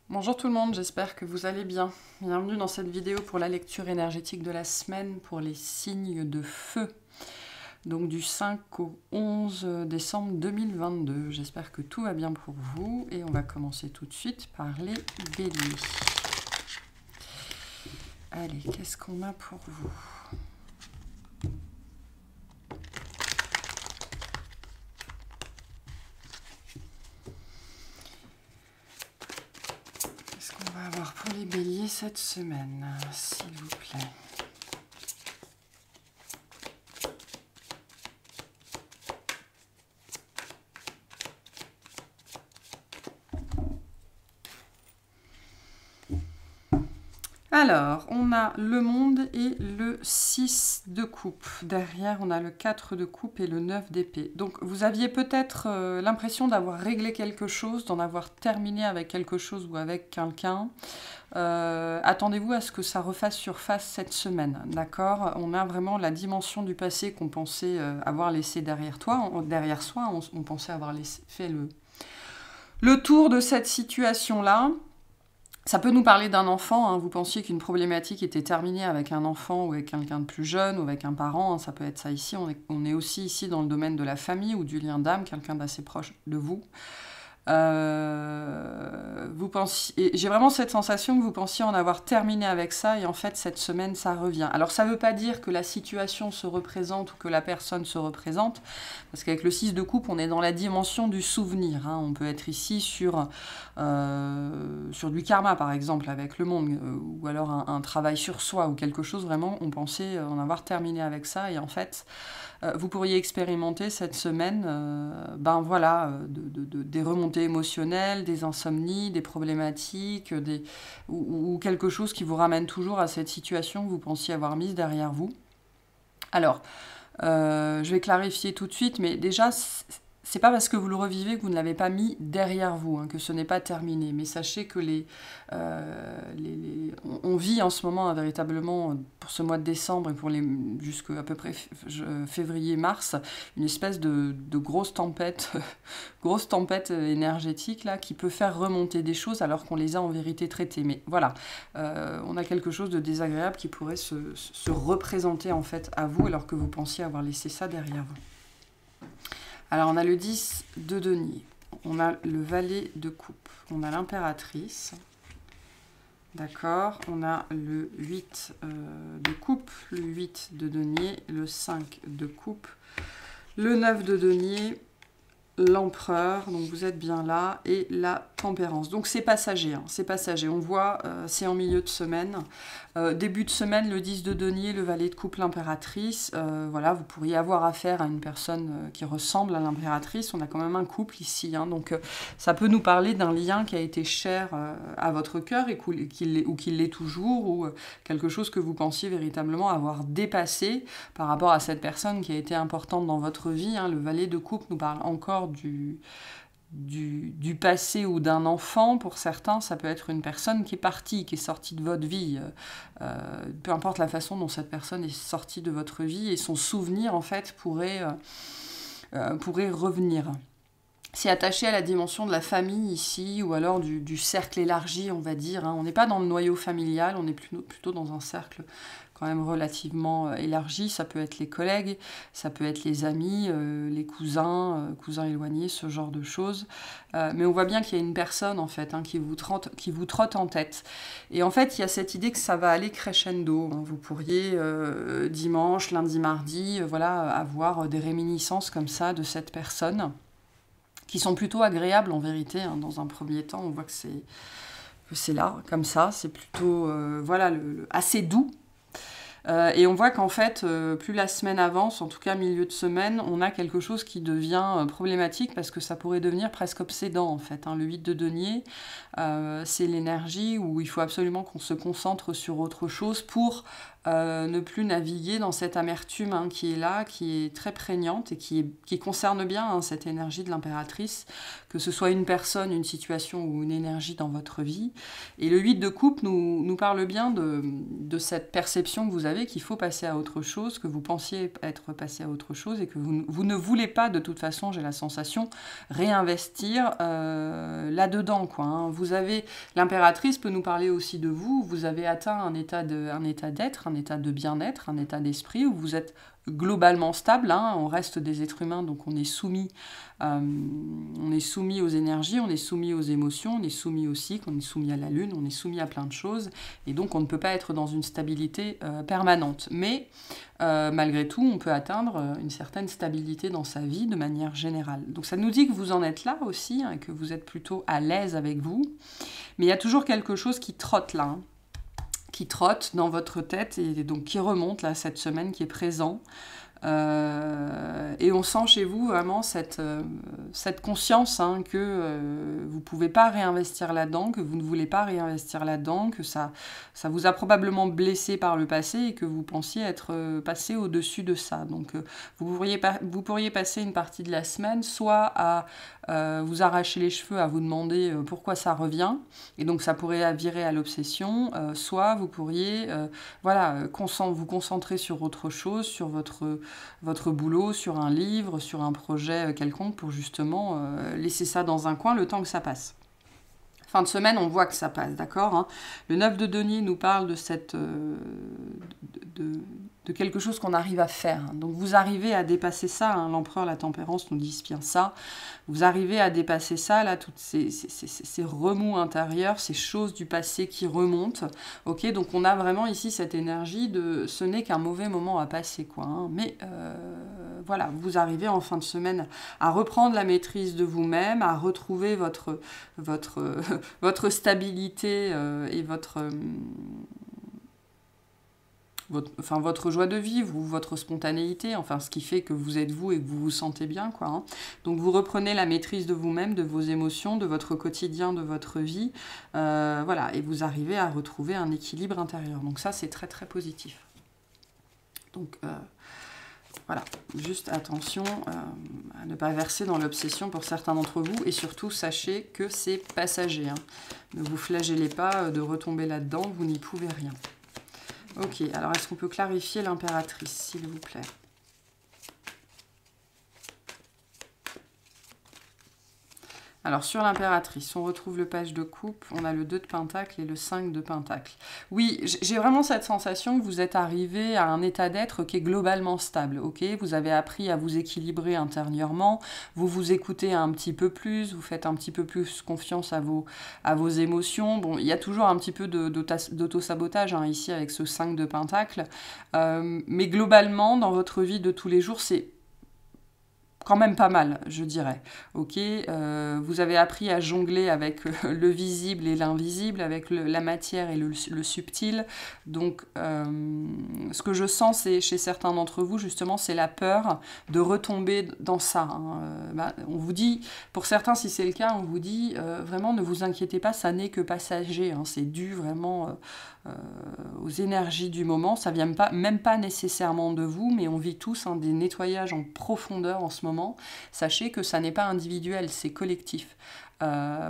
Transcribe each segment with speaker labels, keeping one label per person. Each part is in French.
Speaker 1: Bonjour tout le monde, j'espère que vous allez bien. Bienvenue dans cette vidéo pour la lecture énergétique de la semaine pour les signes de feu. Donc du 5 au 11 décembre 2022. J'espère que tout va bien pour vous et on va commencer tout de suite par les béliers. Allez, qu'est-ce qu'on a pour vous ? Qu'est-ce qu'on va avoir pour les béliers cette semaine, s'il vous plaît ? Alors, on a le monde et le 6 de coupe. Derrière, on a le 4 de coupe et le 9 d'épée. Donc, vous aviez peut-être l'impression d'avoir réglé quelque chose, d'en avoir terminé avec quelque chose ou avec quelqu'un. Attendez-vous à ce que ça refasse surface cette semaine, d'accord? On a vraiment la dimension du passé qu'on pensait avoir laissé derrière soi. On pensait avoir fait le tour de cette situation-là. Ça peut nous parler d'un enfant, hein. Vous pensiez qu'une problématique était terminée avec un enfant ou avec quelqu'un de plus jeune ou avec un parent, hein. Ça peut être ça ici. On est aussi ici dans le domaine de la famille ou du lien d'âme, quelqu'un d'assez proche de vous. Vous pensiez, j'ai vraiment cette sensation que vous pensiez en avoir terminé avec ça et en fait cette semaine ça revient. Alors ça ne veut pas dire que la situation se représente ou que la personne se représente, parce qu'avec le 6 de coupe on est dans la dimension du souvenir, hein. On peut être ici sur du karma par exemple avec le monde, ou alors un travail sur soi ou quelque chose vraiment, on pensait en avoir terminé avec ça et en fait vous pourriez expérimenter cette semaine des remontées émotionnelles, des insomnies, des problématiques, ou quelque chose qui vous ramène toujours à cette situation que vous pensiez avoir mise derrière vous. Alors, je vais clarifier tout de suite, mais déjà, c'est pas parce que vous le revivez que vous ne l'avez pas mis derrière vous, hein, que ce n'est pas terminé. Mais sachez que on vit en ce moment véritablement, pour ce mois de décembre et pour jusqu'à peu près février-mars, une espèce de grosse tempête, grosse tempête énergétique là, qui peut faire remonter des choses alors qu'on les a en vérité traitées. Mais voilà, on a quelque chose de désagréable qui pourrait se représenter en fait à vous alors que vous pensiez avoir laissé ça derrière vous. Alors, on a le 10 de denier, on a le valet de coupe, on a l'impératrice, d'accord, on a le 8 de coupe, le 8 de denier, le 5 de coupe, le 9 de denier, l'empereur, donc vous êtes bien là, et la tempérance. Donc c'est passager, hein, c'est passager. On voit, c'est en milieu de semaine. Début de semaine, le 10 de denier, le valet de coupe, l'impératrice. Voilà, vous pourriez avoir affaire à une personne qui ressemble à l'impératrice. On a quand même un couple ici, hein, donc ça peut nous parler d'un lien qui a été cher à votre cœur et qui l'est toujours, ou quelque chose que vous pensiez véritablement avoir dépassé par rapport à cette personne qui a été importante dans votre vie, hein. Le valet de coupe nous parle encore du passé ou d'un enfant. Pour certains, ça peut être une personne qui est partie, qui est sortie de votre vie. Peu importe la façon dont cette personne est sortie de votre vie, et son souvenir, en fait, pourrait revenir. C'est attaché à la dimension de la famille ici, ou alors du cercle élargi, on va dire, hein. On n'est pas dans le noyau familial, on est plutôt dans un cercle quand même relativement élargi. Ça peut être les collègues, ça peut être les amis, les cousins éloignés, ce genre de choses. Mais on voit bien qu'il y a une personne, en fait, hein, qui vous trotte en tête. Et en fait, il y a cette idée que ça va aller crescendo, hein. Vous pourriez, dimanche, lundi, mardi, voilà, avoir des réminiscences comme ça de cette personne, qui sont plutôt agréables en vérité, hein. Dans un premier temps, on voit que c'est là, comme ça, c'est plutôt voilà, assez doux. Et on voit qu'en fait, plus la semaine avance, en tout cas milieu de semaine, on a quelque chose qui devient problématique parce que ça pourrait devenir presque obsédant en fait, hein. Le 8 de denier, c'est l'énergie où il faut absolument qu'on se concentre sur autre chose pour ne plus naviguer dans cette amertume hein, qui est là, qui est très prégnante et qui concerne bien hein, cette énergie de l'impératrice, que ce soit une personne, une situation ou une énergie dans votre vie. Et le 8 de coupe nous parle bien de cette perception que vous avez qu'il faut passer à autre chose, que vous pensiez être passé à autre chose et que vous ne voulez pas de toute façon, j'ai la sensation, réinvestir là-dedans, quoi. Hein. Vous avez, l'impératrice peut nous parler aussi de vous. Vous avez atteint un état d'être, un état de bien-être, un état d'esprit où vous êtes globalement stable. Hein. On reste des êtres humains, donc on est soumis aux énergies, on est soumis aux émotions, on est soumis au cycle, on est soumis à la lune, on est soumis à plein de choses. Et donc on ne peut pas être dans une stabilité permanente. Mais malgré tout, on peut atteindre une certaine stabilité dans sa vie de manière générale. Donc ça nous dit que vous en êtes là aussi, hein, que vous êtes plutôt à l'aise avec vous. Mais il y a toujours quelque chose qui trotte là, hein, qui trotte dans votre tête et donc qui remonte là cette semaine, qui est présent. Et on sent chez vous vraiment cette conscience hein, que vous ne pouvez pas réinvestir là-dedans, que vous ne voulez pas réinvestir là-dedans, que ça vous a probablement blessé par le passé et que vous pensiez être passé au-dessus de ça. Donc vous pourriez passer une partie de la semaine soit à vous arracher les cheveux, à vous demander pourquoi ça revient, et donc ça pourrait virer à l'obsession, soit vous pourriez vous concentrer sur autre chose, sur votre boulot, sur un livre, sur un projet quelconque pour justement laisser ça dans un coin le temps que ça passe. Fin de semaine, on voit que ça passe, d'accord hein. Le 9 de denier nous parle de de quelque chose qu'on arrive à faire. Donc vous arrivez à dépasser ça, hein. L'empereur, la tempérance nous dit bien ça. Vous arrivez à dépasser ça, là, toutes ces remous intérieurs, ces choses du passé qui remontent. Ok, donc on a vraiment ici cette énergie de ce n'est qu'un mauvais moment à passer, quoi. Hein. Mais voilà, vous arrivez en fin de semaine à reprendre la maîtrise de vous-même, à retrouver votre stabilité et votre joie de vivre ou votre spontanéité, enfin ce qui fait que vous êtes vous et que vous vous sentez bien, quoi. Hein. Donc vous reprenez la maîtrise de vous-même, de vos émotions, de votre quotidien, de votre vie, voilà, et vous arrivez à retrouver un équilibre intérieur. Donc ça, c'est très très positif. Donc voilà, juste attention à ne pas verser dans l'obsession pour certains d'entre vous, et surtout sachez que c'est passager. Hein. Ne vous flagellez pas de retomber là-dedans, vous n'y pouvez rien. Ok, alors est-ce qu'on peut clarifier l'impératrice, s'il vous plaît? Alors, sur l'impératrice, on retrouve le page de coupe, on a le 2 de pentacle et le 5 de pentacle. Oui, j'ai vraiment cette sensation que vous êtes arrivé à un état d'être qui est globalement stable, ok? Vous avez appris à vous équilibrer intérieurement, vous vous écoutez un petit peu plus, vous faites un petit peu plus confiance à vos émotions. Bon, il y a toujours un petit peu d'auto-sabotage hein, ici avec ce 5 de pentacle, mais globalement, dans votre vie de tous les jours, c'est quand même pas mal, je dirais. Ok, vous avez appris à jongler avec le visible et l'invisible, avec la matière et le subtil. Donc, ce que je sens, c'est chez certains d'entre vous, justement, c'est la peur de retomber dans ça. Hein. On vous dit, pour certains, si c'est le cas, on vous dit vraiment, ne vous inquiétez pas, ça n'est que passager. Hein. C'est dû vraiment aux énergies du moment. Ça vient même pas nécessairement de vous, mais on vit tous des nettoyages en profondeur en ce moment. Sachez que ça n'est pas individuel, c'est collectif.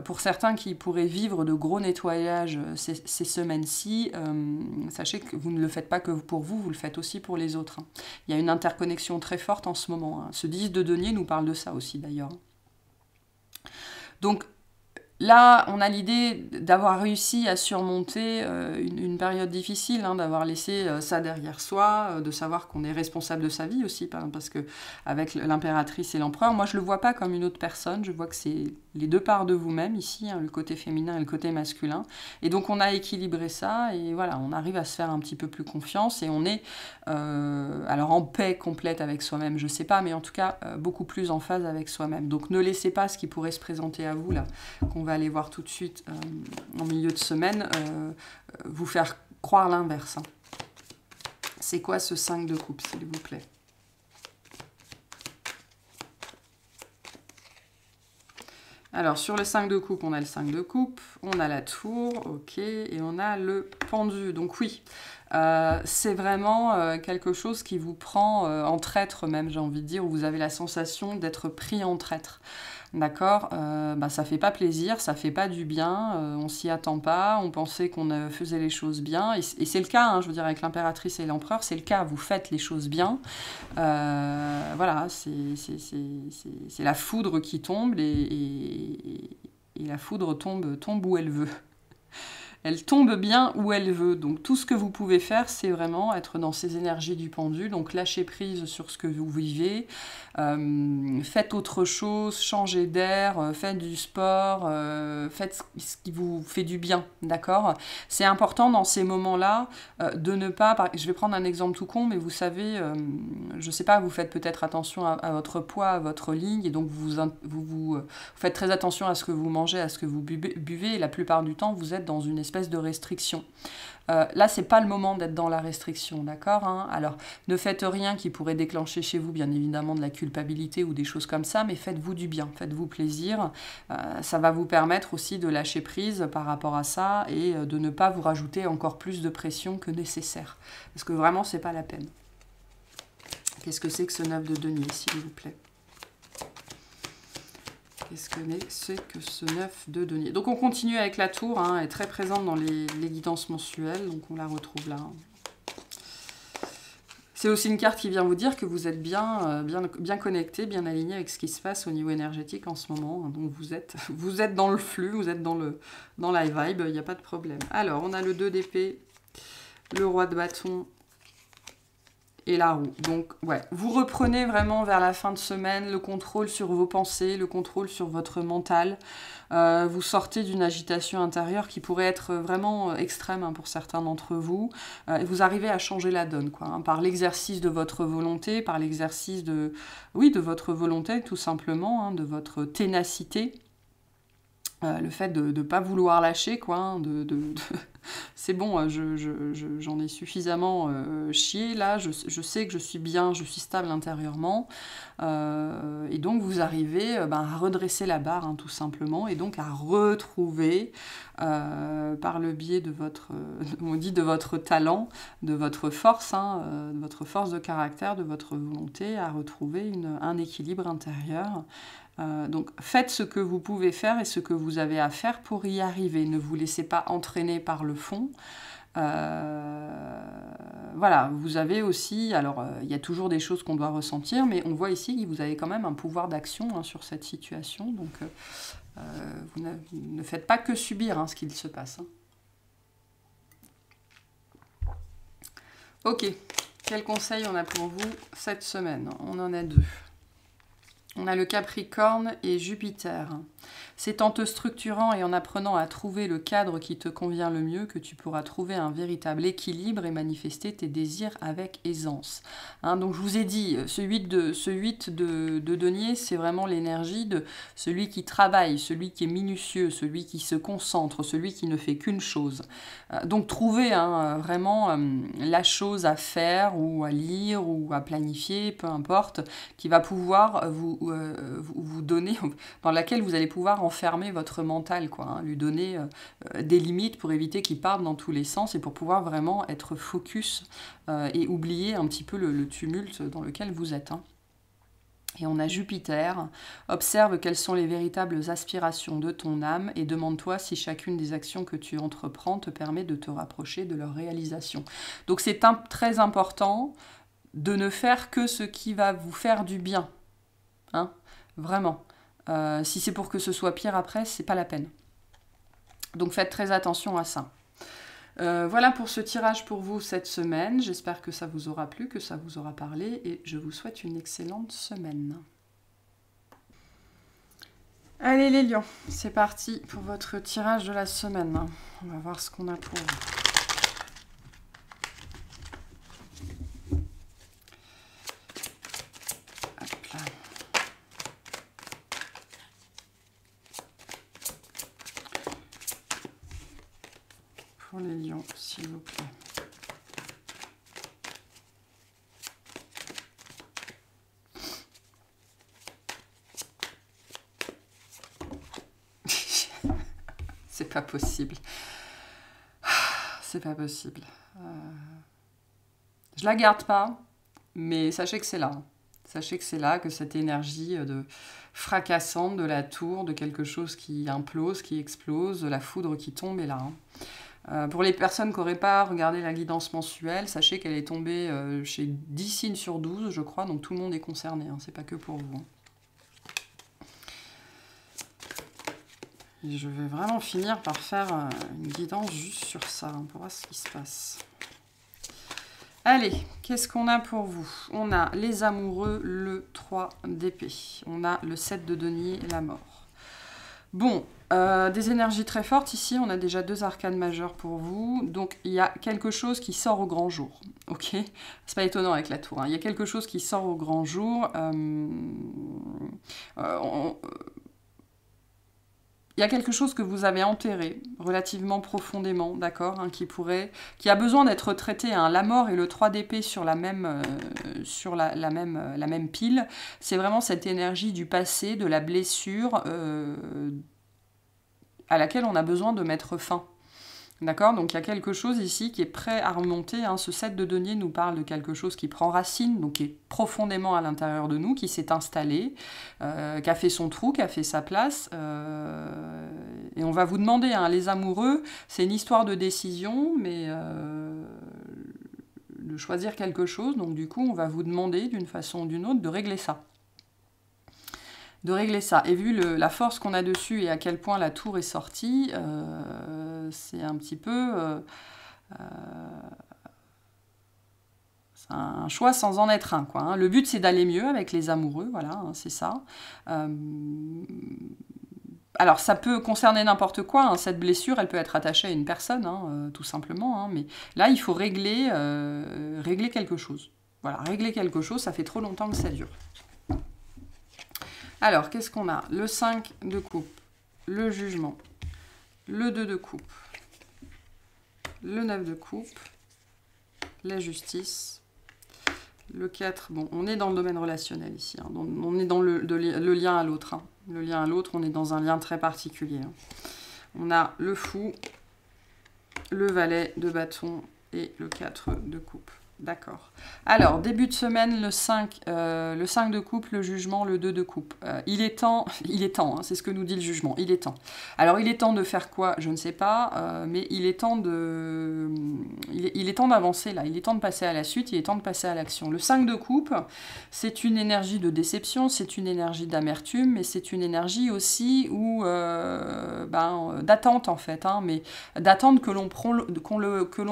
Speaker 1: Pour certains qui pourraient vivre de gros nettoyages ces semaines-ci, sachez que vous ne le faites pas que pour vous, vous le faites aussi pour les autres. Hein. Il y a une interconnexion très forte en ce moment. Hein. Ce 10 de denier nous parle de ça aussi d'ailleurs. Donc, là, on a l'idée d'avoir réussi à surmonter une période difficile, hein, d'avoir laissé ça derrière soi, de savoir qu'on est responsable de sa vie aussi, parce que avec l'impératrice et l'empereur, moi je le vois pas comme une autre personne, je vois que c'est les deux parts de vous-même ici, hein, le côté féminin et le côté masculin, et donc on a équilibré ça, et voilà, on arrive à se faire un petit peu plus confiance, et on est alors en paix complète avec soi-même, je sais pas, mais en tout cas beaucoup plus en phase avec soi-même. Donc ne laissez pas ce qui pourrait se présenter à vous là, qu'on va aller voir tout de suite en milieu de semaine, vous faire croire l'inverse. Hein. C'est quoi ce 5 de coupe, s'il vous plaît? Alors, sur le 5 de coupe, on a le 5 de coupe, on a la tour, ok, et on a le pendu. Donc oui, c'est vraiment quelque chose qui vous prend en traître même, j'ai envie de dire, où vous avez la sensation d'être pris en traître. D'accord, ça fait pas plaisir, ça fait pas du bien, on s'y attend pas, on pensait qu'on faisait les choses bien, et c'est le cas, hein, je veux dire, avec l'impératrice et l'empereur, c'est le cas, vous faites les choses bien. Voilà, c'est la foudre qui tombe, et la foudre tombe où elle veut. Elle tombe bien où elle veut. Donc tout ce que vous pouvez faire, c'est vraiment être dans ces énergies du pendule. Donc lâcher prise sur ce que vous vivez. Faites autre chose, changez d'air, faites du sport, faites ce qui vous fait du bien. D'accord ? C'est important dans ces moments-là de ne pas... Je vais prendre un exemple tout con, mais vous savez, je ne sais pas, vous faites peut-être attention à votre poids, à votre ligne, et donc vous faites très attention à ce que vous mangez, à ce que vous buvez, et la plupart du temps, vous êtes dans une espèce de restriction. Là, c'est pas le moment d'être dans la restriction, d'accord, hein. Alors, ne faites rien qui pourrait déclencher chez vous, bien évidemment, de la culpabilité ou des choses comme ça, mais faites-vous du bien, faites-vous plaisir. Ça va vous permettre aussi de lâcher prise par rapport à ça et de ne pas vous rajouter encore plus de pression que nécessaire. Parce que vraiment, c'est pas la peine. Qu'est-ce que c'est que ce 9 de denier, s'il vous plaît ? Qu'est-ce que c'est que ce 9 de denier? Donc on continue avec la tour, hein, elle est très présente dans les guidances mensuelles, donc on la retrouve là. C'est aussi une carte qui vient vous dire que vous êtes bien connecté, bien aligné avec ce qui se passe au niveau énergétique en ce moment. Donc vous êtes dans le flux, vous êtes dans la vibe, il n'y a pas de problème. Alors on a le 2 d'épée, le roi de bâton, et la roue. Donc, ouais, vous reprenez vraiment vers la fin de semaine le contrôle sur vos pensées, le contrôle sur votre mental. Vous sortez d'une agitation intérieure qui pourrait être vraiment extrême, hein, pour certains d'entre vous. Et vous arrivez à changer la donne, quoi, hein, par l'exercice de votre volonté, par l'exercice de votre volonté, tout simplement, hein, de votre ténacité. Le fait de ne pas vouloir lâcher, quoi, hein, c'est bon, j'en ai suffisamment chié, là, je sais que je suis bien, je suis stable intérieurement, et donc vous arrivez à redresser la barre, hein, tout simplement, et donc à retrouver, par le biais de votre talent, de votre force, hein, de votre force de caractère, de votre volonté, à retrouver un équilibre intérieur. Donc faites ce que vous pouvez faire et ce que vous avez à faire pour y arriver. Ne vous laissez pas entraîner par le fond. Voilà, vous avez aussi, alors il y a toujours des choses qu'on doit ressentir, mais on voit ici que vous avez quand même un pouvoir d'action, hein, sur cette situation. Donc vous ne faites pas que subir, hein, ce qu'il se passe, hein. Ok, quel conseil on a pour vous cette semaine? On en a deux. On a le Capricorne et Jupiter. C'est en te structurant et en apprenant à trouver le cadre qui te convient le mieux que tu pourras trouver un véritable équilibre et manifester tes désirs avec aisance. Hein, donc je vous ai dit, ce 8 de denier, c'est vraiment l'énergie de celui qui travaille, celui qui est minutieux, celui qui se concentre, celui qui ne fait qu'une chose. Donc trouvez, hein, vraiment la chose à faire ou à lire ou à planifier, peu importe, qui va pouvoir vous donner, dans laquelle vous allez pouvoir enfermer votre mental, quoi, hein, lui donner des limites pour éviter qu'il parte dans tous les sens et pour pouvoir vraiment être focus et oublier un petit peu le tumulte dans lequel vous êtes, hein. Et on a Jupiter. Observe quelles sont les véritables aspirations de ton âme et demande-toi si chacune des actions que tu entreprends te permet de te rapprocher de leur réalisation. Donc c'est très important de ne faire que ce qui va vous faire du bien, hein, vraiment. Si c'est pour que ce soit pire après, c'est pas la peine. Donc faites très attention à ça. Voilà pour ce tirage pour vous cette semaine. J'espère que ça vous aura plu, que ça vous aura parlé, et je vous souhaite une excellente semaine. Allez les lions, c'est parti pour votre tirage de la semaine. On va voir ce qu'on a pour vous. Pour les lions, s'il vous plaît. C'est pas possible. C'est pas possible. Je la garde pas, mais sachez que c'est là. Sachez que c'est là, que cette énergie de fracassante de la tour, de quelque chose qui implose, qui explose, de la foudre qui tombe est là. Pour les personnes qui n'auraient pas regardé la guidance mensuelle, sachez qu'elle est tombée chez 10 signes sur 12, je crois, donc tout le monde est concerné, hein, c'est pas que pour vous. Et je vais vraiment finir par faire une guidance juste sur ça, pour voir ce qui se passe. Allez, qu'est-ce qu'on a pour vous? On a les amoureux, le 3 d'épée. On a le 7 de denier, la mort. Bon, des énergies très fortes ici. On a déjà 2 arcanes majeures pour vous. Donc, il y a quelque chose qui sort au grand jour. Ok? C'est pas étonnant avec la tour. Hein. Il y a quelque chose qui sort au grand jour. Il y a quelque chose que vous avez enterré relativement profondément, d'accord, hein, qui a besoin d'être traité. Hein. La mort et le 3 d'épée sur la même pile, c'est vraiment cette énergie du passé, de la blessure à laquelle on a besoin de mettre fin. D'accord? Donc il y a quelque chose ici qui est prêt à remonter. Hein. Ce 7 de denier nous parle de quelque chose qui prend racine, donc qui est profondément à l'intérieur de nous, qui s'est installé, qui a fait son trou, qui a fait sa place. Et on va vous demander, hein, les amoureux, c'est une histoire de décision, mais de choisir quelque chose. Donc du coup, on va vous demander d'une façon ou d'une autre de régler ça. Et vu la force qu'on a dessus et à quel point la tour est sortie, c'est un petit peu... c'est un choix sans en être un, quoi. Hein. Le but, c'est d'aller mieux avec les amoureux, voilà, hein, c'est ça. Alors, ça peut concerner n'importe quoi. Hein. Cette blessure, elle peut être attachée à une personne, hein, tout simplement. Hein, mais là, il faut régler quelque chose. Voilà, régler quelque chose, ça fait trop longtemps que ça dure. Alors, qu'est-ce qu'on a? Le 5 de coupe, le jugement, le 2 de coupe, le 9 de coupe, la justice, le 4. Bon, on est dans le domaine relationnel ici. Hein, on est dans le lien à l'autre. Hein. Le lien à l'autre, on est dans un lien très particulier. Hein. On a le fou, le valet de bâton et le 4 de coupe. D'accord. Alors, début de semaine, le 5 de coupe, le jugement, le 2 de coupe. Il est temps, hein, c'est ce que nous dit le jugement, il est temps. Alors, il est temps de faire quoi? Je ne sais pas, mais il est temps d'avancer là, il est temps de passer à la suite, il est temps de passer à l'action. Le 5 de coupe, c'est une énergie de déception, c'est une énergie d'amertume, mais c'est une énergie aussi d'attente en fait, hein, mais d'attente que l'on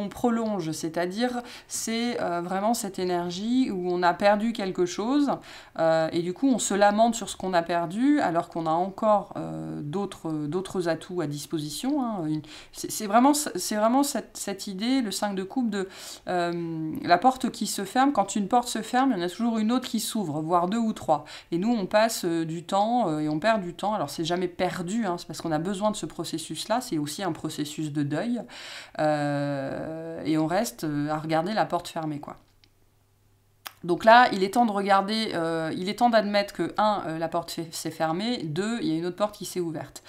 Speaker 1: prolonge, c'est-à-dire c'est vraiment cette énergie où on a perdu quelque chose et du coup on se lamente sur ce qu'on a perdu alors qu'on a encore d'autres atouts à disposition. Hein. C'est vraiment cette idée, le 5 de coupe, de la porte qui se ferme. Quand une porte se ferme, il y en a toujours une autre qui s'ouvre, voire 2 ou 3. Et nous on passe du temps et on perd du temps. Alors c'est jamais perdu, hein, c'est parce qu'on a besoin de ce processus-là. C'est aussi un processus de deuil. Et on reste à regarder la porte fermée, quoi. Donc là, il est temps de regarder, il est temps d'admettre que 1, la porte s'est fermée, 2, il y a une autre porte qui s'est ouverte.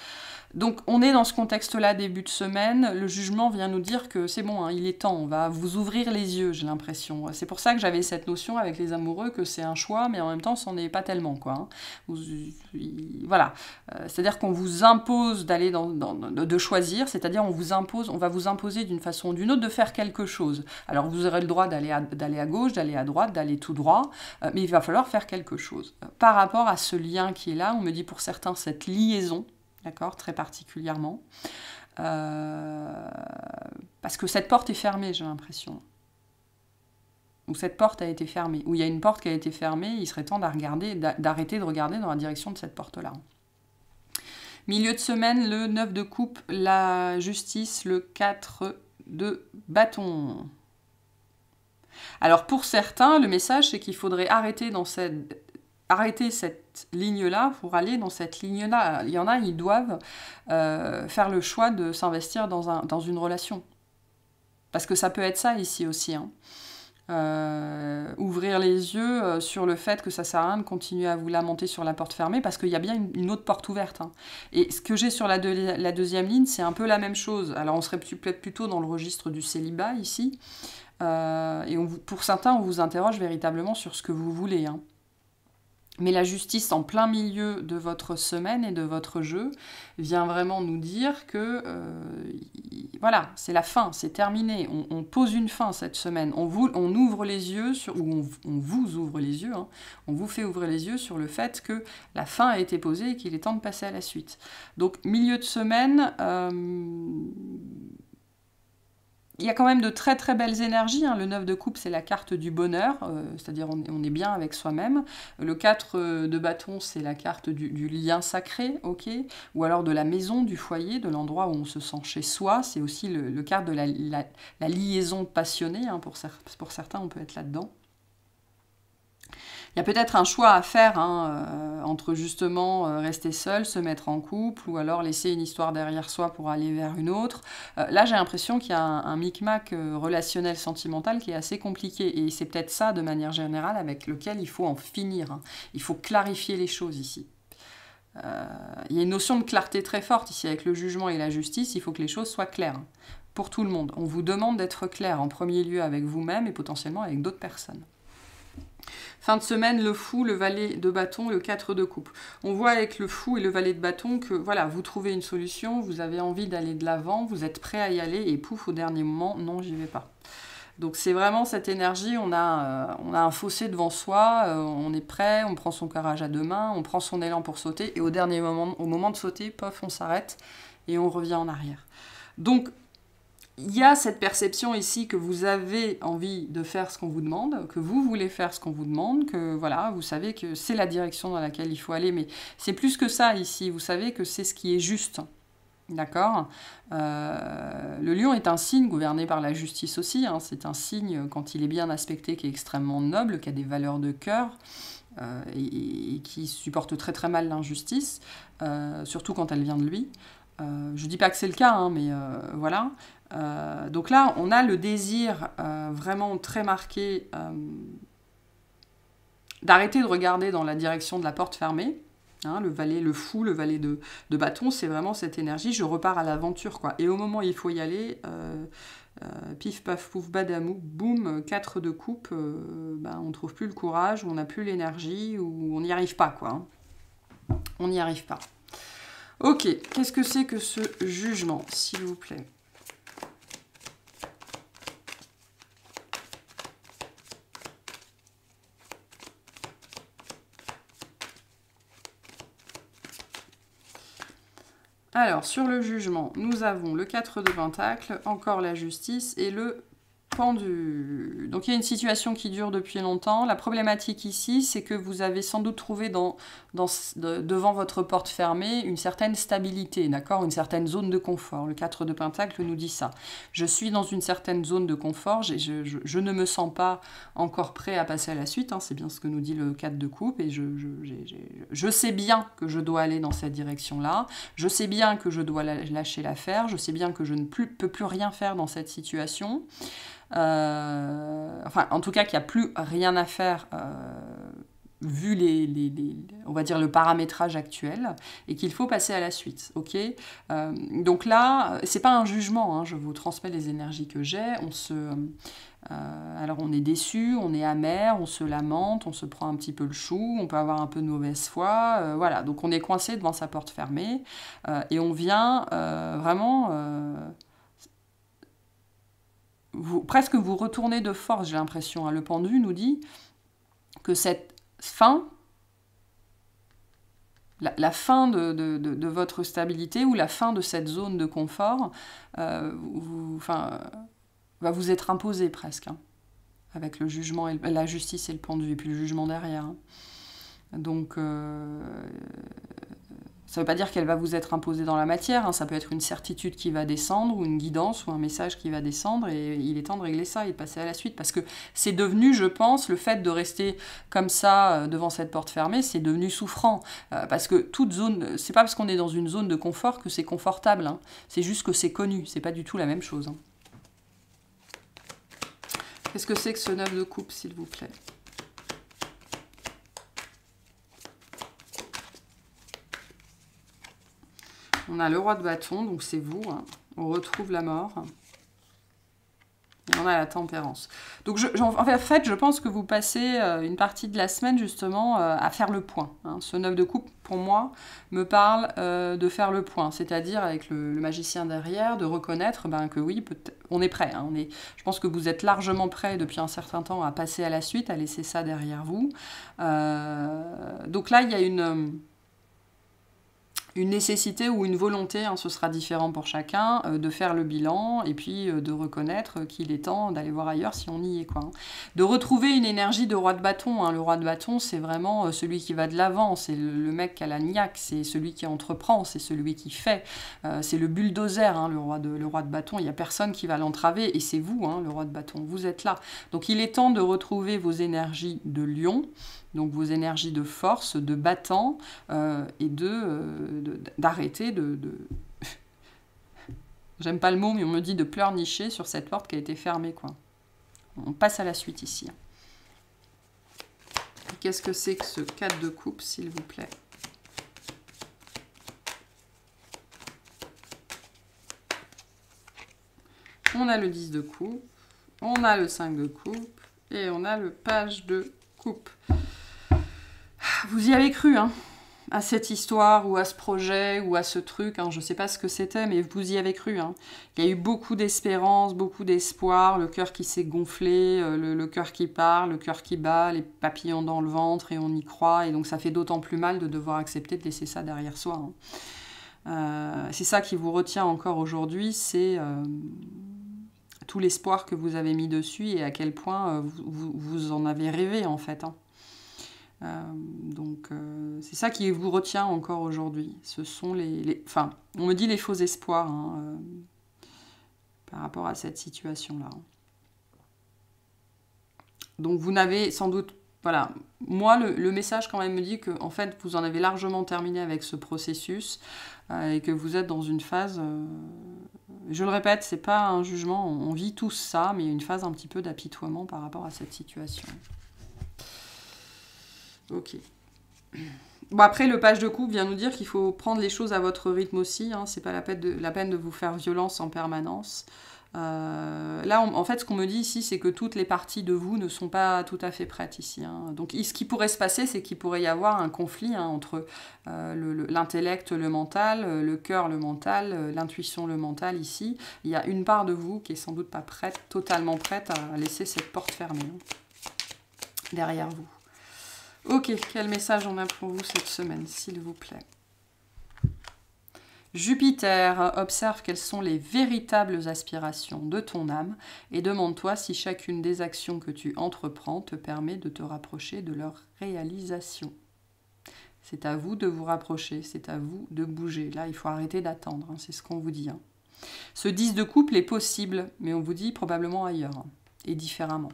Speaker 1: Donc on est dans ce contexte-là, début de semaine, le jugement vient nous dire que c'est bon, hein, il est temps, on va vous ouvrir les yeux, j'ai l'impression. C'est pour ça que j'avais cette notion avec les amoureux, que c'est un choix, mais en même temps, c'en est pas tellement, quoi. Hein. Voilà, c'est-à-dire qu'on vous impose de choisir, c'est-à-dire on va vous imposer d'une façon ou d'une autre de faire quelque chose. Alors vous aurez le droit d'aller à gauche, d'aller à droite, d'aller tout droit, mais il va falloir faire quelque chose. Par rapport à ce lien qui est là, on me dit pour certains cette liaison, d'accord, très particulièrement. Parce que cette porte est fermée, j'ai l'impression. Ou cette porte a été fermée. Ou il y a une porte qui a été fermée, il serait temps d'arrêter de regarder dans la direction de cette porte-là. Milieu de semaine, le 9 de coupe, la justice, le 4 de bâton. Alors pour certains, le message, c'est qu'il faudrait arrêter cette ligne-là pour aller dans cette ligne-là. Il y en a, ils doivent faire le choix de s'investir dans une relation. Parce que ça peut être ça ici aussi. Hein. ouvrir les yeux sur le fait que ça sert à rien de continuer à vous lamenter sur la porte fermée parce qu'il y a bien une autre porte ouverte. Hein. Et ce que j'ai sur la deuxième ligne, c'est un peu la même chose. Alors on serait peut-être plutôt dans le registre du célibat ici. Et pour certains, on vous interroge véritablement sur ce que vous voulez. Hein. Mais la justice en plein milieu de votre semaine et de votre jeu vient vraiment nous dire que voilà, c'est la fin, c'est terminé. On pose une fin cette semaine. On ouvre les yeux, ou on vous ouvre les yeux, hein, on vous fait ouvrir les yeux sur le fait que la fin a été posée et qu'il est temps de passer à la suite. Donc, milieu de semaine... il y a quand même de très très belles énergies. Hein. Le 9 de coupe, c'est la carte du bonheur, c'est-à-dire on est bien avec soi-même. Le 4 de bâton, c'est la carte du lien sacré, ok, ou alors de la maison, du foyer, de l'endroit où on se sent chez soi. C'est aussi le carte de la liaison passionnée. Hein. Pour certains, on peut être là-dedans. Il y a peut-être un choix à faire hein, entre justement rester seul, se mettre en couple, ou alors laisser une histoire derrière soi pour aller vers une autre. Là, j'ai l'impression qu'il y a un micmac relationnel sentimental qui est assez compliqué. Et c'est peut-être ça, de manière générale, avec lequel il faut en finir. Hein. Il faut clarifier les choses ici. Il y a une notion de clarté très forte ici avec le jugement et la justice. Il faut que les choses soient claires hein, pour tout le monde. On vous demande d'être clair en premier lieu avec vous-même et potentiellement avec d'autres personnes. Fin de semaine, le fou, le valet de bâton, le 4 de coupe. On voit avec le fou et le valet de bâton que voilà, vous trouvez une solution, vous avez envie d'aller de l'avant, vous êtes prêt à y aller et pouf, au dernier moment, non, j'y vais pas. Donc c'est vraiment cette énergie, on a un fossé devant soi, on est prêt, on prend son courage à deux mains, on prend son élan pour sauter et au dernier moment, au moment de sauter, pof, on s'arrête et on revient en arrière. Donc il y a cette perception ici que vous avez envie de faire ce qu'on vous demande, que vous voulez faire ce qu'on vous demande, que voilà, vous savez que c'est la direction dans laquelle il faut aller, mais c'est plus que ça ici, vous savez que c'est ce qui est juste, d'accord ? Le lion est un signe gouverné par la justice aussi, hein, c'est un signe, quand il est bien aspecté, qui est extrêmement noble, qui a des valeurs de cœur, et qui supporte très très mal l'injustice, surtout quand elle vient de lui. Je ne dis pas que c'est le cas, hein, mais voilà. Donc là, on a le désir vraiment très marqué d'arrêter de regarder dans la direction de la porte fermée. Hein, le valet, le fou, le valet de bâton, c'est vraiment cette énergie, je repars à l'aventure, quoi. Et au moment où il faut y aller, pif, paf, pouf, badamou, boum, 4 de coupe, on ne trouve plus le courage, ou on n'a plus l'énergie, ou on n'y arrive pas, quoi. Hein. On n'y arrive pas. Ok, qu'est-ce que c'est que ce jugement, s'il vous plaît ? Alors, sur le jugement, nous avons le 4 de Pentacle, encore la justice et le pendu. Donc, il y a une situation qui dure depuis longtemps. La problématique ici, c'est que vous avez sans doute trouvé devant votre porte fermée une certaine stabilité, d'accord, une certaine zone de confort. Le 4 de Pentacle nous dit ça. Je suis dans une certaine zone de confort, je ne me sens pas encore prêt à passer à la suite, hein, c'est bien ce que nous dit le 4 de coupe, et je sais bien que je dois aller dans cette direction-là, je sais bien que je dois lâcher l'affaire, je sais bien que je ne peux plus rien faire dans cette situation. Enfin, en tout cas, qu'il n'y a plus rien à faire vu on va dire le paramétrage actuel, et qu'il faut passer à la suite, ok. Donc là, c'est pas un jugement, hein, je vous transmets les énergies que j'ai, alors on est déçu, on est amer, on se lamente, on se prend un petit peu le chou, on peut avoir un peu de mauvaise foi, voilà, donc on est coincé devant sa porte fermée, et on vient vraiment... presque vous retournez de force, j'ai l'impression. Hein. Le pendu nous dit que cette fin, la fin de votre stabilité ou la fin de cette zone de confort, va vous être imposée presque, hein, avec le jugement, la justice et le pendu, et puis le jugement derrière. Hein. Donc... ça ne veut pas dire qu'elle va vous être imposée dans la matière, hein. Ça peut être une certitude qui va descendre, ou une guidance, ou un message qui va descendre, et il est temps de régler ça et de passer à la suite, parce que c'est devenu, je pense, le fait de rester comme ça devant cette porte fermée, c'est devenu souffrant, parce que toute zone, c'est pas parce qu'on est dans une zone de confort que c'est confortable, hein. C'est juste que c'est connu, c'est pas du tout la même chose. Hein. Qu'est-ce que c'est que ce 9 de coupe, s'il vous plaît? On a le roi de bâton, donc c'est vous. Hein. On retrouve la mort. Et on a la tempérance. Donc, en fait, je pense que vous passez une partie de la semaine, justement, à faire le point. Hein. Ce 9 de coupe, pour moi, me parle de faire le point. C'est-à-dire, avec le magicien derrière, de reconnaître que oui, on est prêt. Hein. Je pense que vous êtes largement prêt depuis un certain temps à passer à la suite, à laisser ça derrière vous. Donc là, il y a une nécessité ou une volonté, hein, ce sera différent pour chacun, de faire le bilan et puis de reconnaître qu'il est temps d'aller voir ailleurs si on y est. Quoi, hein. De retrouver une énergie de roi de bâton. Hein. Le roi de bâton, c'est vraiment celui qui va de l'avant, c'est le mec qui a la niaque, c'est celui qui entreprend, c'est celui qui fait. C'est le bulldozer, hein, le roi de bâton. Il n'y a personne qui va l'entraver et c'est vous, hein, le roi de bâton. Vous êtes là. Donc il est temps de retrouver vos énergies de lion. Donc vos énergies de force, de battant, et d'arrêter de... J'aime pas le mot, mais on me dit de pleurnicher sur cette porte qui a été fermée. Quoi. On passe à la suite ici. Qu'est-ce que c'est que ce 4 de coupe, s'il vous plaît? On a le 10 de coupe, on a le 5 de coupe, et on a le page de coupe. Vous y avez cru, hein, à cette histoire, ou à ce projet, ou à ce truc, hein, je ne sais pas ce que c'était, mais vous y avez cru. Hein. Il y a eu beaucoup d'espérance, beaucoup d'espoir, le cœur qui s'est gonflé, le cœur qui parle, le cœur qui bat, les papillons dans le ventre, et on y croit, et donc ça fait d'autant plus mal de devoir accepter de laisser ça derrière soi. Hein. C'est ça qui vous retient encore aujourd'hui, c'est tout l'espoir que vous avez mis dessus, et à quel point vous en avez rêvé, en fait. Hein. Donc c'est ça qui vous retient encore aujourd'hui. Ce sont enfin, on me dit les faux espoirs, hein, par rapport à cette situation-là. Donc vous n'avez sans doute... Voilà, moi le message quand même me dit que en fait vous en avez largement terminé avec ce processus et que vous êtes dans une phase... je le répète, c'est pas un jugement, on vit tous ça, mais il y a une phase un petit peu d'apitoiement par rapport à cette situation. Ok. Bon, après, le page de coupe vient nous dire qu'il faut prendre les choses à votre rythme aussi. Hein. C'est pas la peine de vous faire violence en permanence. Là, en fait, ce qu'on me dit ici, c'est que toutes les parties de vous ne sont pas tout à fait prêtes ici. Hein. Donc, ce qui pourrait se passer, c'est qu'il pourrait y avoir un conflit, hein, entre l'intellect, le mental, le cœur, le mental, l'intuition, le mental ici. Il y a une part de vous qui est sans doute pas prête, totalement prête à laisser cette porte fermée, hein, derrière vous. Ok, quel message on a pour vous cette semaine, s'il vous plaît? Jupiter, observe quelles sont les véritables aspirations de ton âme et demande-toi si chacune des actions que tu entreprends te permet de te rapprocher de leur réalisation. C'est à vous de vous rapprocher, c'est à vous de bouger. Là, il faut arrêter d'attendre, hein, c'est ce qu'on vous dit. Hein. Ce 10 de couple est possible, mais on vous dit probablement ailleurs, hein, et différemment.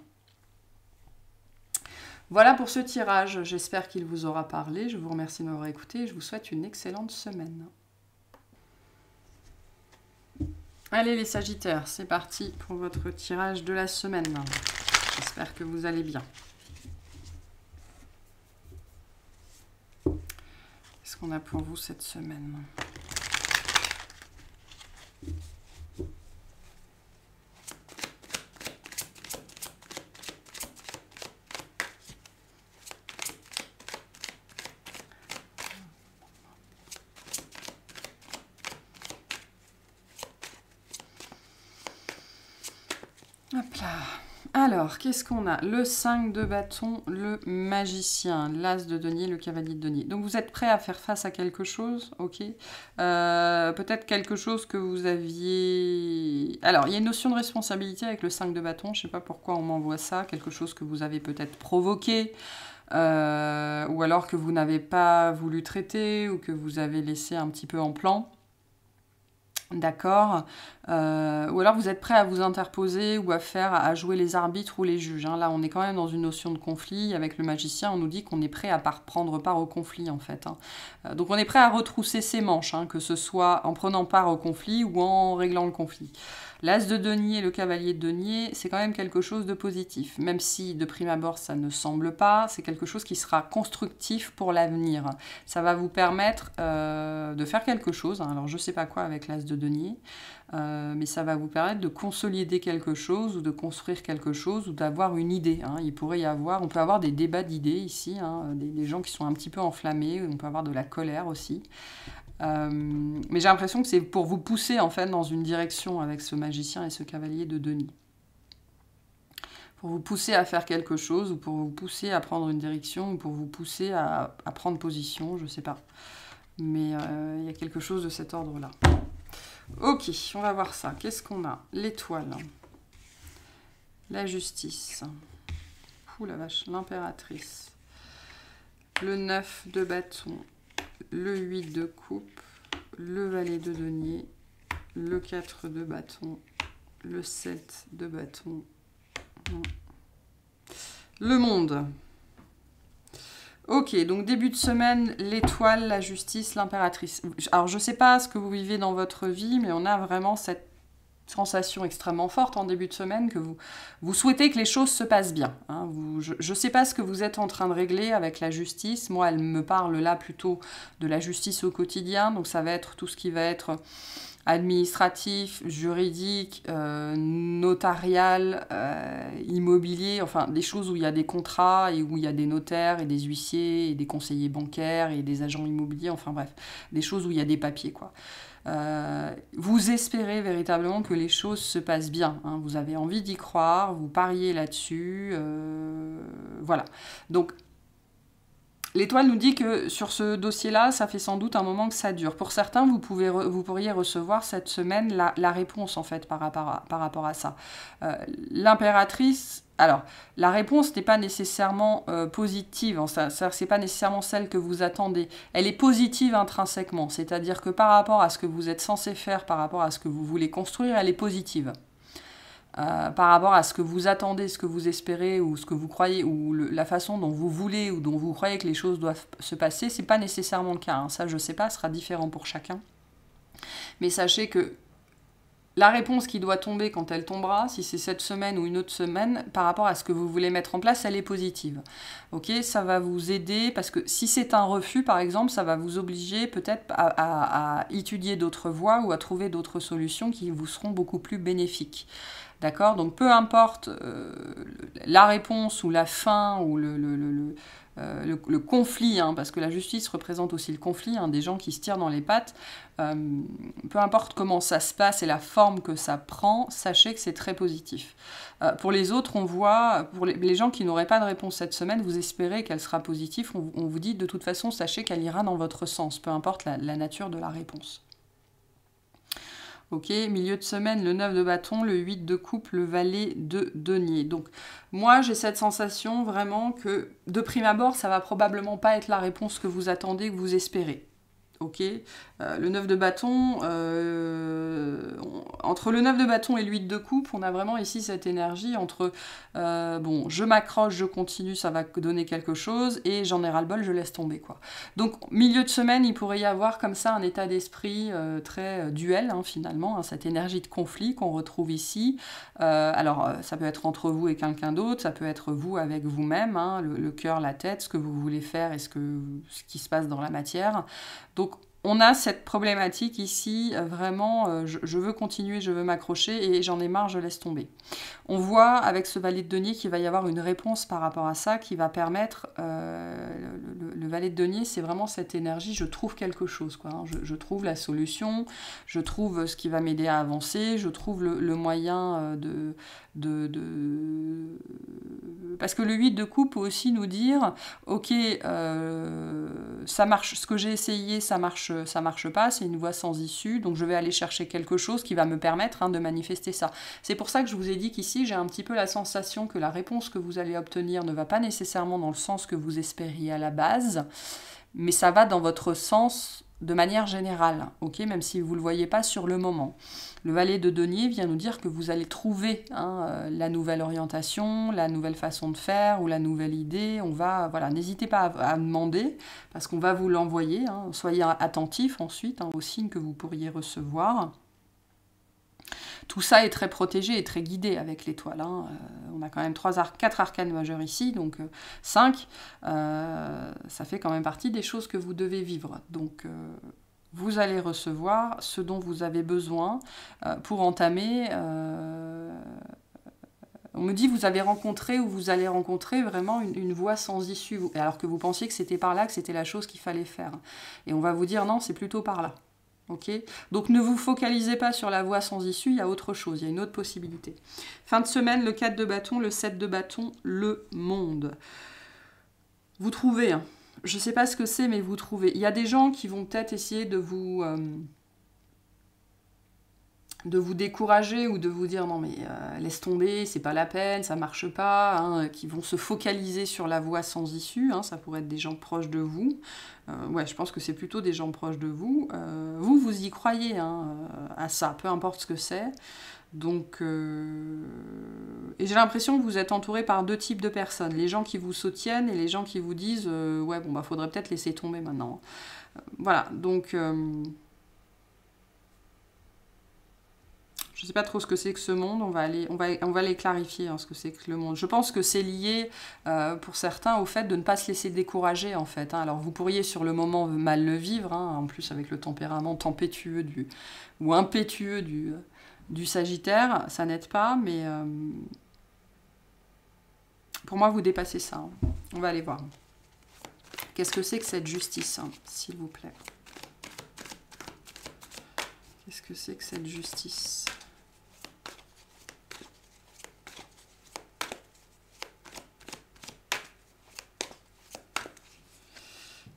Speaker 1: Voilà pour ce tirage, j'espère qu'il vous aura parlé, je vous remercie de m'avoir écouté et je vous souhaite une excellente semaine. Allez les Sagittaires, c'est parti pour votre tirage de la semaine. J'espère que vous allez bien. Qu'est-ce qu'on a pour vous cette semaine ? Hop là. Alors, qu'est-ce qu'on a? Le 5 de bâton, le magicien, l'as de denier, le cavalier de denier. Donc, vous êtes prêt à faire face à quelque chose, ok. Peut-être quelque chose que vous aviez... Alors, il y a une notion de responsabilité avec le 5 de bâton. Je ne sais pas pourquoi on m'envoie ça. Quelque chose que vous avez peut-être provoqué, ou alors que vous n'avez pas voulu traiter, ou que vous avez laissé un petit peu en plan. D'accord, ou alors vous êtes prêt à vous interposer ou à jouer les arbitres ou les juges. Hein. Là, on est quand même dans une notion de conflit. Avec le magicien, on nous dit qu'on est prêt à prendre part au conflit, en fait. Hein. Donc, on est prêt à retrousser ses manches, hein, que ce soit en prenant part au conflit ou en réglant le conflit. L'as de denier et le cavalier de denier, c'est quand même quelque chose de positif. Même si, de prime abord, ça ne semble pas, c'est quelque chose qui sera constructif pour l'avenir. Ça va vous permettre de faire quelque chose. Hein. Alors, je ne sais pas quoi avec l'as de denier, mais ça va vous permettre de consolider quelque chose ou de construire quelque chose ou d'avoir une idée. Hein. On peut avoir des débats d'idées ici, hein, des gens qui sont un petit peu enflammés, on peut avoir de la colère aussi. Mais j'ai l'impression que c'est pour vous pousser en fait dans une direction avec ce magicien et ce cavalier de denier. Pour vous pousser à faire quelque chose, ou pour vous pousser à prendre une direction, ou pour vous pousser à prendre position, je sais pas. Mais il y a quelque chose de cet ordre-là. Ok, on va voir ça. Qu'est-ce qu'on a? L'étoile. La justice. Ouh la vache, l'impératrice. Le 9 de bâton. Le 8 de coupe, le valet de denier, le 4 de bâton, le 7 de bâton, le monde. Ok, donc début de semaine, l'étoile, la justice, l'impératrice. Alors je ne sais pas ce que vous vivez dans votre vie, mais on a vraiment cette sensation extrêmement forte en début de semaine que vous souhaitez que les choses se passent bien. Hein. Je ne sais pas ce que vous êtes en train de régler avec la justice. Moi, elle me parle là plutôt de la justice au quotidien. Donc ça va être tout ce qui va être administratif, juridique, notarial, immobilier, enfin des choses où il y a des contrats et où il y a des notaires et des huissiers et des conseillers bancaires et des agents immobiliers, enfin bref, des choses où il y a des papiers, quoi. Vous espérez véritablement que les choses se passent bien. Hein. Vous avez envie d'y croire, vous pariez là-dessus. Voilà. Donc, l'étoile nous dit que sur ce dossier-là, ça fait sans doute un moment que ça dure. Pour certains, vous pourriez recevoir cette semaine la réponse, en fait, par rapport à ça. L'impératrice... Alors, la réponse n'est pas nécessairement positive, c'est pas nécessairement celle que vous attendez. Elle est positive intrinsèquement, c'est-à-dire que par rapport à ce que vous êtes censé faire, par rapport à ce que vous voulez construire, elle est positive. Par rapport à ce que vous attendez, ce que vous espérez, ou ce que vous croyez, ou la façon dont vous voulez, ou dont vous croyez que les choses doivent se passer, c'est pas nécessairement le cas. Hein. Ça, je sais pas, ce sera différent pour chacun. Mais sachez que la réponse qui doit tomber quand elle tombera, si c'est cette semaine ou une autre semaine, par rapport à ce que vous voulez mettre en place, elle est positive. Ok, ça va vous aider, parce que si c'est un refus, par exemple, ça va vous obliger peut-être à étudier d'autres voies ou à trouver d'autres solutions qui vous seront beaucoup plus bénéfiques. D'accord? Donc peu importe la réponse ou la fin ou le conflit, hein, parce que la justice représente aussi le conflit, hein, des gens qui se tirent dans les pattes, peu importe comment ça se passe et la forme que ça prend, sachez que c'est très positif. Pour les autres, on voit, pour les gens qui n'auraient pas de réponse cette semaine, vous espérez qu'elle sera positive, on vous dit de toute façon, sachez qu'elle ira dans votre sens, peu importe la nature de la réponse. Ok, milieu de semaine, le 9 de bâton, le 8 de coupe, le valet de denier. Donc, moi, j'ai cette sensation vraiment que, de prime abord, ça va probablement pas être la réponse que vous attendez, que vous espérez. Ok, le 9 de bâton, entre le 9 de bâton et le 8 de coupe, on a vraiment ici cette énergie entre bon, je m'accroche, je continue, ça va donner quelque chose, et j'en ai ras-le-bol, je laisse tomber, quoi. Donc, milieu de semaine, il pourrait y avoir comme ça un état d'esprit très duel, hein, finalement, hein, cette énergie de conflit qu'on retrouve ici. Alors, ça peut être entre vous et quelqu'un d'autre, ça peut être vous avec vous-même, hein, le cœur, la tête, ce que vous voulez faire et ce qui se passe dans la matière. Donc, on a cette problématique ici, vraiment, je veux continuer, je veux m'accrocher et j'en ai marre, je laisse tomber. On voit avec ce valet de denier qu'il va y avoir une réponse par rapport à ça qui va permettre, le valet de denier, c'est vraiment cette énergie, je trouve quelque chose, quoi, hein, je trouve la solution, je trouve ce qui va m'aider à avancer, je trouve le moyen parce que le 8 de coupe peut aussi nous dire, ok, ça marche, ce que j'ai essayé, ça marche pas, c'est une voie sans issue, donc je vais aller chercher quelque chose qui va me permettre, hein, de manifester ça. C'est pour ça que je vous ai dit qu'ici, j'ai un petit peu la sensation que la réponse que vous allez obtenir ne va pas nécessairement dans le sens que vous espériez à la base, mais ça va dans votre sens de manière générale, ok, même si vous ne le voyez pas sur le moment. Le valet de denier vient nous dire que vous allez trouver la nouvelle orientation, la nouvelle façon de faire ou la nouvelle idée. On va, voilà, n'hésitez pas à demander parce qu'on va vous l'envoyer. Soyez attentifs ensuite aux signes que vous pourriez recevoir. Tout ça est très protégé et très guidé avec l'étoile. On a quand même 4 arcanes majeurs ici, donc 5. Ça fait quand même partie des choses que vous devez vivre. Donc, vous allez recevoir ce dont vous avez besoin pour entamer... on me dit vous avez rencontré ou vous allez rencontrer vraiment une voie sans issue, alors que vous pensiez que c'était par là, que c'était la chose qu'il fallait faire. Et on va vous dire non, c'est plutôt par là. Okay, donc ne vous focalisez pas sur la voie sans issue, il y a autre chose, il y a une autre possibilité. Fin de semaine, le 4 de bâton, le 7 de bâton, le monde. Vous trouvez, je ne sais pas ce que c'est, mais vous trouvez. Il y a des gens qui vont peut-être essayer de vous décourager ou de vous dire non mais laisse tomber, c'est pas la peine, ça marche pas, qui vont se focaliser sur la voie sans issue, ça pourrait être des gens proches de vous. Ouais, je pense que c'est plutôt des gens proches de vous. Vous y croyez à ça, peu importe ce que c'est. Donc, et j'ai l'impression que vous êtes entouré par 2 types de personnes. Les gens qui vous soutiennent et les gens qui vous disent ouais, bon, bah, faudrait peut-être laisser tomber maintenant. Voilà, donc... je ne sais pas trop ce que c'est que ce monde, on va les clarifier, ce que c'est que le monde. Je pense que c'est lié, pour certains, au fait de ne pas se laisser décourager, en fait. Alors, vous pourriez, sur le moment, mal le vivre, en plus avec le tempérament tempétueux ou impétueux du Sagittaire, ça n'aide pas, mais pour moi, vous dépassez ça. On va aller voir. Qu'est-ce que c'est que cette justice, s'il vous plaît? Qu'est-ce que c'est que cette justice ?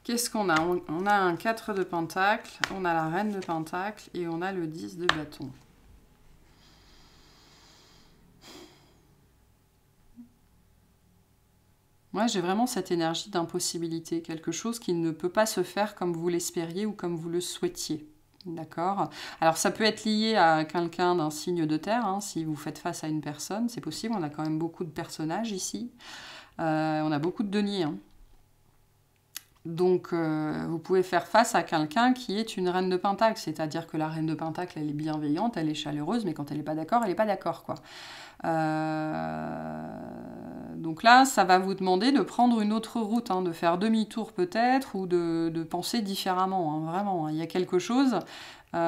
Speaker 1: Qu'est-ce qu'on a? On a un 4 de pentacle, on a la reine de pentacle et on a le 10 de bâton. Moi, j'ai vraiment cette énergie d'impossibilité, quelque chose qui ne peut pas se faire comme vous l'espériez ou comme vous le souhaitiez. D'accord? Alors, ça peut être lié à quelqu'un d'un signe de terre, si vous faites face à une personne, c'est possible, on a quand même beaucoup de personnages ici. On a beaucoup de deniers, Donc, vous pouvez faire face à quelqu'un qui est une reine de pentacle, c'est-à-dire que la reine de pentacle, elle est bienveillante, elle est chaleureuse, mais quand elle n'est pas d'accord, elle n'est pas d'accord, quoi. Donc là, ça va vous demander de prendre une autre route, de faire demi-tour peut-être, ou de penser différemment, vraiment. Il y a quelque chose... Il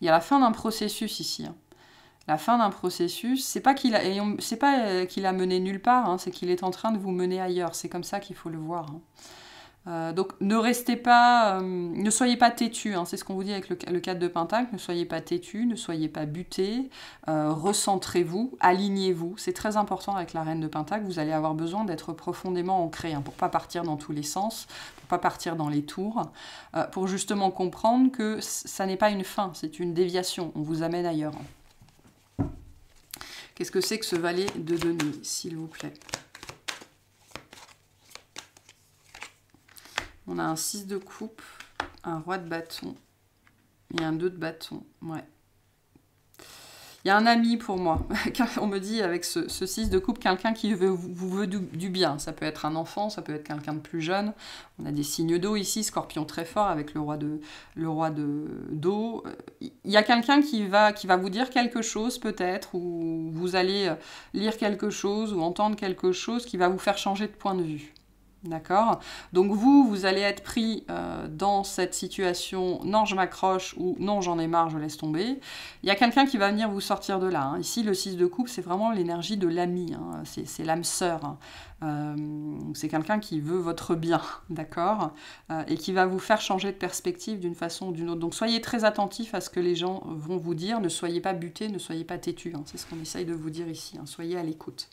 Speaker 1: y a la fin d'un processus ici, La fin d'un processus, c'est pas qu'il a mené nulle part, c'est qu'il est en train de vous mener ailleurs. C'est comme ça qu'il faut le voir. Donc ne restez pas, ne soyez pas têtu. C'est ce qu'on vous dit avec le 4 de pentacle. Ne soyez pas têtu, ne soyez pas buté. Recentrez-vous, alignez-vous. C'est très important avec la reine de pentacle. Vous allez avoir besoin d'être profondément ancré pour pas partir dans tous les sens, pour pas partir dans les tours, pour justement comprendre que ça n'est pas une fin, c'est une déviation. On vous amène ailleurs. Qu'est-ce que c'est que ce valet de denier, s'il vous plaît? On a un 6 de coupe, un roi de bâton et un 2 de bâton. Ouais. Il y a un ami pour moi. On me dit avec ce 6 de coupe, quelqu'un qui vous veut du bien. Ça peut être un enfant, ça peut être quelqu'un de plus jeune. On a des signes d'eau ici, scorpion très fort avec le roi d'eau. Il y a quelqu'un qui va vous dire quelque chose peut-être, ou vous allez lire quelque chose ou entendre quelque chose qui va vous faire changer de point de vue. D'accord? Donc vous allez être pris dans cette situation « non, je m'accroche » ou « non, j'en ai marre, je laisse tomber ». Il y a quelqu'un qui va venir vous sortir de là. Ici, le 6 de coupe, c'est vraiment l'énergie de l'ami. C'est l'âme sœur. C'est quelqu'un qui veut votre bien, d'accord? Et qui va vous faire changer de perspective d'une façon ou d'une autre. Donc soyez très attentifs à ce que les gens vont vous dire. Ne soyez pas butés, ne soyez pas têtus. C'est ce qu'on essaye de vous dire ici. Soyez à l'écoute.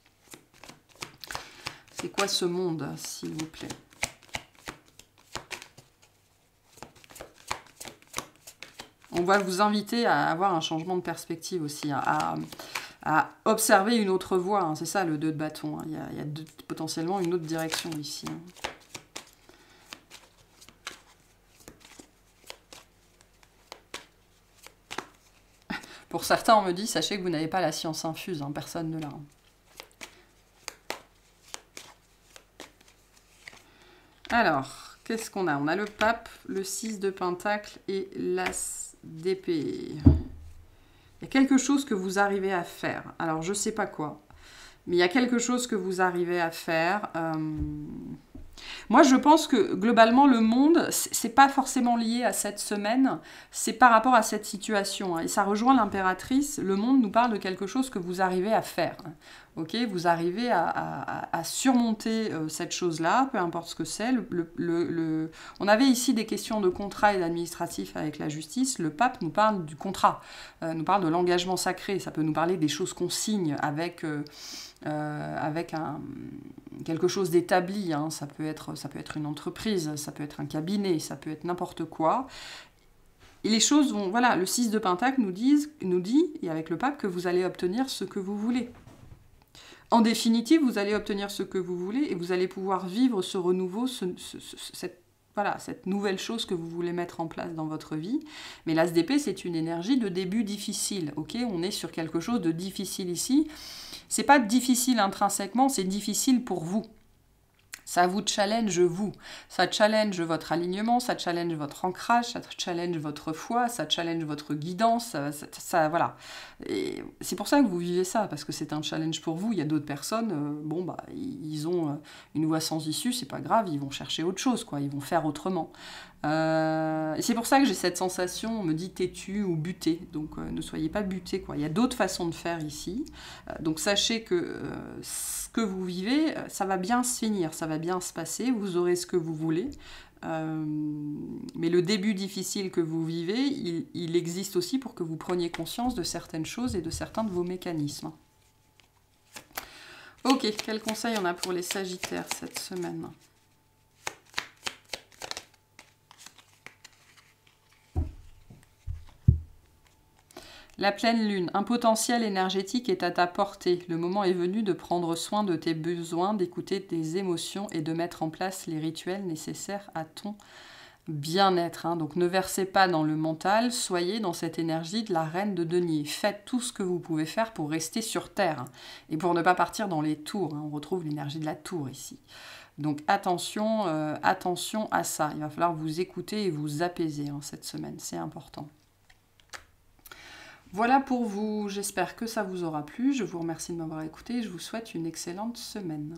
Speaker 1: C'est quoi ce monde, s'il vous plaît? On va vous inviter à avoir un changement de perspective aussi, à à observer une autre voie. Hein. C'est ça le 2 de bâton. Hein. Il y a potentiellement une autre direction ici. Hein. Pour certains, on me dit, sachez que vous n'avez pas la science infuse, hein, personne ne l'a. Alors, qu'est-ce qu'on a? On a le pape, le 6 de pentacle et l'as d'épée. Il y a quelque chose que vous arrivez à faire. Alors, je ne sais pas quoi, mais il y a quelque chose que vous arrivez à faire. Moi, je pense que globalement, le monde, c'est pas forcément lié à cette semaine, c'est par rapport à cette situation. Hein. Et ça rejoint l'impératrice. Le monde nous parle de quelque chose que vous arrivez à faire. Ok, vous arrivez à surmonter cette chose-là, peu importe ce que c'est. On avait ici des questions de contrat et d'administratif avec la justice. Le pape nous parle du contrat, nous parle de l'engagement sacré. Ça peut nous parler des choses qu'on signe avec quelque chose d'établi, hein. Ça peut être une entreprise, ça peut être un cabinet, ça peut être n'importe quoi. Et les choses vont... Voilà, le 6 de Pentacle nous dit, et avec le pape, que vous allez obtenir ce que vous voulez. En définitive, vous allez obtenir ce que vous voulez et vous allez pouvoir vivre ce renouveau, cette nouvelle chose que vous voulez mettre en place dans votre vie. Mais l'as d'épée, c'est une énergie de début difficile. Ok, on est sur quelque chose de difficile ici. C'est pas difficile intrinsèquement, c'est difficile pour vous. Ça vous challenge vous. Ça challenge votre alignement, ça challenge votre ancrage, ça challenge votre foi, ça challenge votre guidance, voilà. Et c'est pour ça que vous vivez ça, parce que c'est un challenge pour vous. Il y a d'autres personnes, ils ont une voie sans issue, c'est pas grave, ils vont chercher autre chose, quoi. Ils vont faire autrement. Et c'est pour ça que j'ai cette sensation, on me dit têtu ou buté, donc ne soyez pas buté, quoi. Il y a d'autres façons de faire ici, donc sachez que ce que vous vivez, ça va bien se finir, ça va bien se passer, vous aurez ce que vous voulez, mais le début difficile que vous vivez, il existe aussi pour que vous preniez conscience de certaines choses et de certains de vos mécanismes. Ok, quel conseil on a pour les Sagittaires cette semaine ? La pleine lune, un potentiel énergétique est à ta portée. Le moment est venu de prendre soin de tes besoins, d'écouter tes émotions et de mettre en place les rituels nécessaires à ton bien-être. Hein. Donc ne versez pas dans le mental, soyez dans cette énergie de la reine de denier. Faites tout ce que vous pouvez faire pour rester sur terre, hein, et pour ne pas partir dans les tours. Hein. On retrouve l'énergie de la tour ici. Donc attention, attention à ça. Il va falloir vous écouter et vous apaiser, hein, cette semaine, c'est important. Voilà pour vous, j'espère que ça vous aura plu. Je vous remercie de m'avoir écouté et je vous souhaite une excellente semaine.